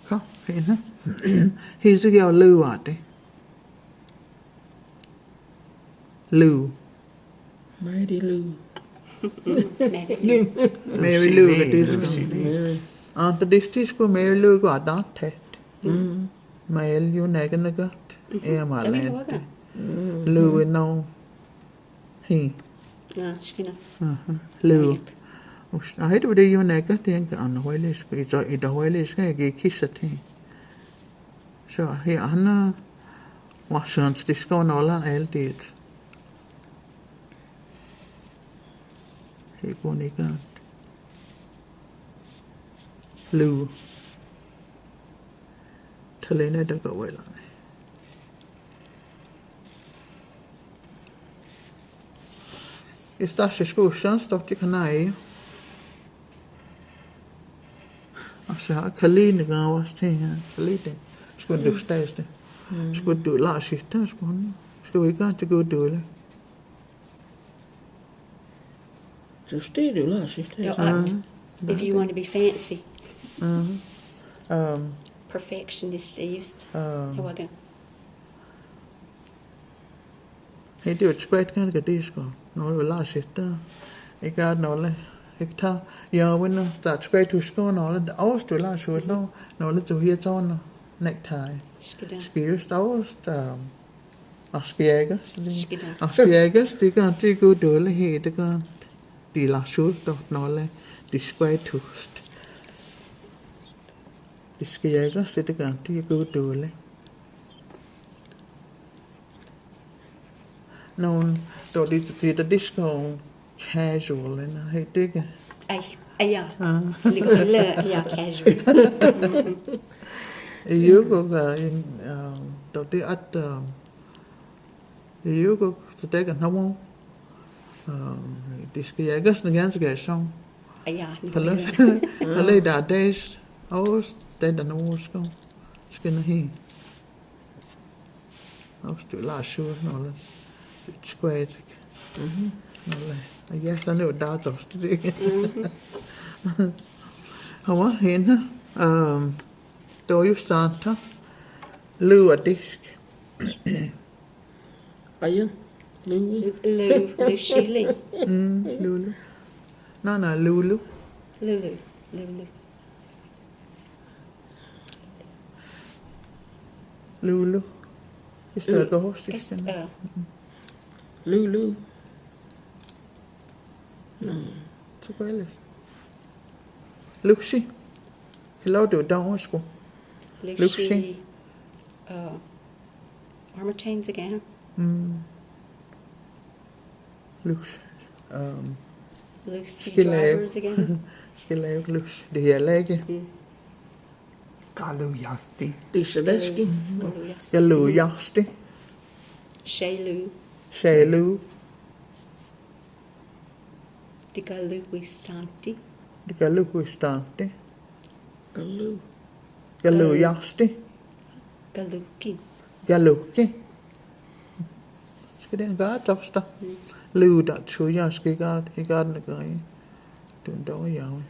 Kom, hende. Hese gør løv af det. Løv. Mary Lou. Mary Lou er disko. Anta disko Mary Lou går da tæt. Mael jo næggende godt. Malente. Løv er nå. Hi. Ja, skinner. Løv. Ej, det var det jo nægget. Det er ikke andre højlæske. I der højlæske er ikke kisset til. Så her andre var sådan, det skal nåle alt det. Her går det godt. Løv. Talene der går vel. I største skolen står det kanarier. Og så har Kaline gav os til her. Kaline. Skulle du stæste. Skulle du lade sig der, skulle du ikke have til god dårlig. Så det du lader sig det. If you want to be fancy. Um, Perfectionist just. Hey, det er jo et skvæt, kan det det skal. Når du lader sig der. Ikke er noget. Ikke tager. Jeg vinder. Der er et skvæt, du skal noget. Også du lader sig ud. Noget du her tårner. Necktie. Skilles også. Og skægges. Og skægges. Det kan det gå dårlighed. Det kan de lader sig ud. Noget. De skvæt hust. De skægges. Det kan det gå dårligt. Nogen, då det der disco casual, eller hey, det ikke? Ja. Ja, casual. Jeg går en, då det at, jeg går til det kan have, det skal jeg ikke sådan ganske gøre sådan. Ja. Eller der er dags, også den der nu skal nå hen. Også du lader sig noget. Det er ikke. Jeg er nu der også det ikke. Og hende, der er jo Santa, løv og disk. Ej, Lulu. Løv chili. Lulu. Nej, Lulu. Lulu. Lulu. I stedet går hos det. Lulu. Så går jeg lidt. Lucy. Hello, du er derovre, sgu. Lucy. Armatains again. Lucy. Lucy Drivers again. Skal lave Lucy. Det her læge. Galu Jasti. Det er Saleski. Jeg lå Jasti. Shalu. Det gør Luistanti. Galu. Jeg lå Jasti. Galuki. Skal den gøre toster? Løv der tog jeg skal gøre det. Ikke gøre den. Du er en dårlig jævn.